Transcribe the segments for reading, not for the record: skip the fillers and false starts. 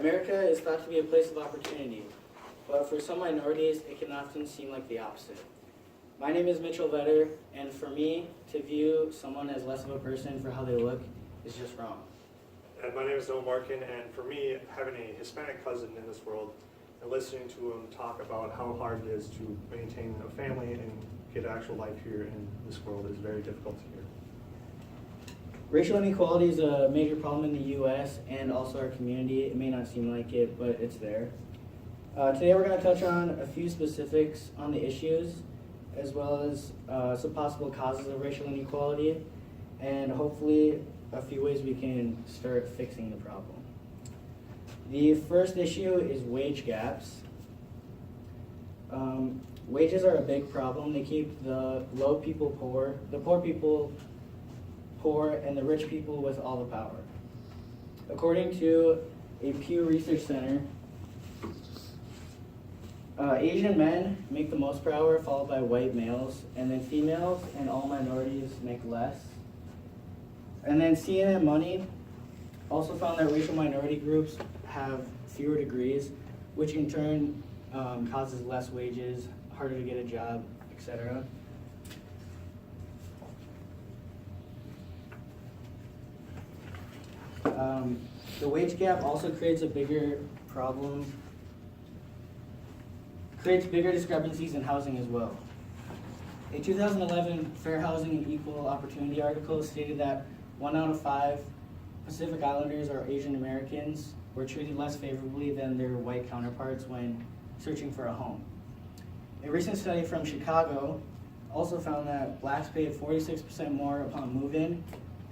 America is thought to be a place of opportunity, but for some minorities, it can often seem like the opposite. My name is Mitchell Vetter, and for me, to view someone as less of a person for how they look is just wrong. And my name is Noah Markin, and for me, having a Hispanic cousin in this world and listening to him talk about how hard it is to maintain a family and get actual life here in this world is very difficult to hear. Racial inequality is a major problem in the U.S. and also our community. It may not seem like it, but it's there. Today we're going to touch on a few specifics on the issues, as well as some possible causes of racial inequality, and hopefully a few ways we can start fixing the problem. The first issue is wage gaps. Wages are a big problem. They keep the low people poor, the poor people poor, and the rich people with all the power. According to a Pew Research Center, Asian men make the most per hour, followed by white males, and then females and all minorities make less. And then CNN Money also found that racial minority groups have fewer degrees, which in turn causes less wages, harder to get a job, etc. The wage gap also creates a bigger problem, creates bigger discrepancies in housing as well. A 2011 Fair Housing and Equal Opportunity article stated that 1 out of 5 Pacific Islanders or Asian Americans were treated less favorably than their white counterparts when searching for a home. A recent study from Chicago also found that blacks paid 46% more upon move-in,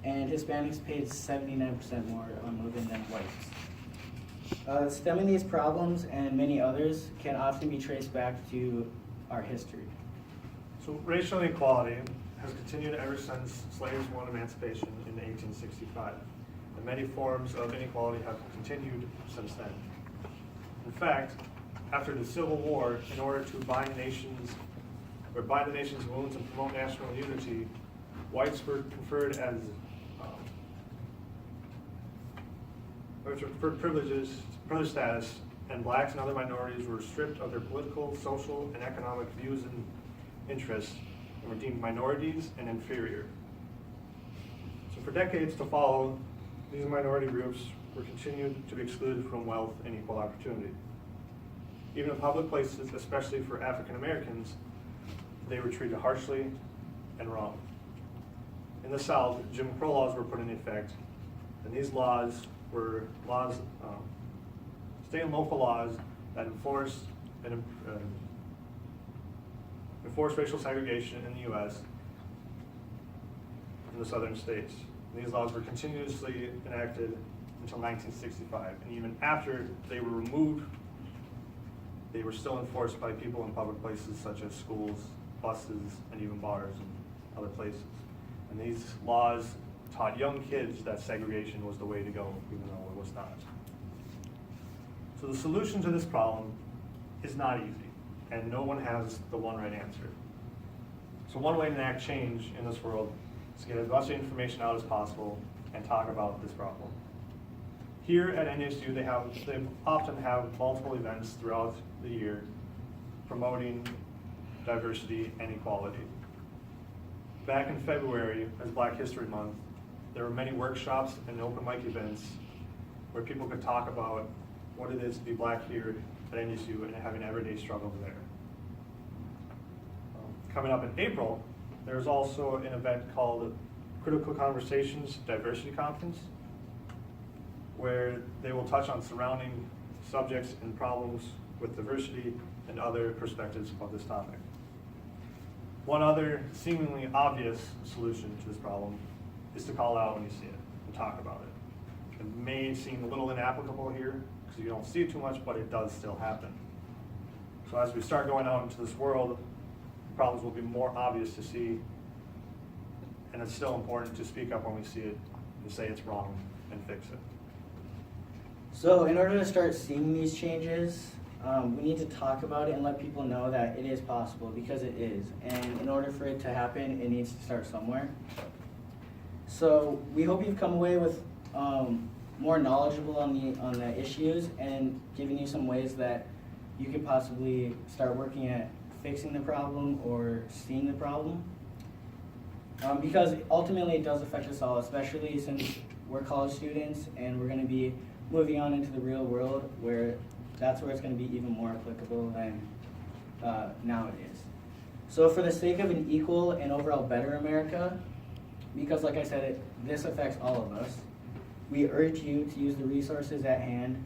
and Hispanics paid 79% more on move-in than whites. Stemming these problems and many others can often be traced back to our history. So racial inequality has continued ever since slaves won emancipation in 1865, and many forms of inequality have continued since then. In fact, after the Civil War, in order to bind the nation's wounds and promote national unity, whites were conferred as privileged status, and blacks and other minorities were stripped of their political, social, and economic views and interests, and were deemed minorities and inferior. So for decades to follow, these minority groups were continued to be excluded from wealth and equal opportunity. Even in public places, especially for African Americans, they were treated harshly and wrong. In the South, Jim Crow laws were put in effect, and these laws were state and local laws that enforced racial segregation in the U.S. in the southern states. And these laws were continuously enacted until 1965, and even after they were removed, they were still enforced by people in public places such as schools, buses, and even bars and other places. And these laws taught young kids that segregation was the way to go, even though it was not. So the solution to this problem is not easy, and no one has the one right answer. So one way to enact change in this world is to get as much information out as possible and talk about this problem. Here at NSU, they often have multiple events throughout the year promoting diversity and equality. Back in February, as Black History Month, there were many workshops and open mic events where people could talk about what it is to be black here at NSU and having everyday struggles there. Coming up in April, there's also an event called Critical Conversations Diversity Conference, where they will touch on surrounding subjects and problems with diversity and other perspectives of this topic. One other seemingly obvious solution to this problem is to call it out when you see it and talk about it. It may seem a little inapplicable here because you don't see it too much, but it does still happen. So as we start going out into this world, problems will be more obvious to see, and it's still important to speak up when we see it and say it's wrong and fix it. So in order to start seeing these changes, we need to talk about it and let people know that it is possible, because it is. And in order for it to happen, it needs to start somewhere. So we hope you've come away with more knowledgeable on the issues and giving you some ways that you could possibly start working at fixing the problem or seeing the problem. Because ultimately it does affect us all, especially since we're college students and we're going to be moving on into the real world where that's where it's going to be even more applicable than nowadays. So for the sake of an equal and overall better America, because like I said, this affects all of us, we urge you to use the resources at hand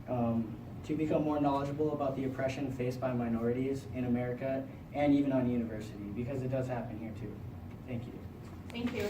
to become more knowledgeable about the oppression faced by minorities in America and even on university, because it does happen here too. Thank you. Thank you.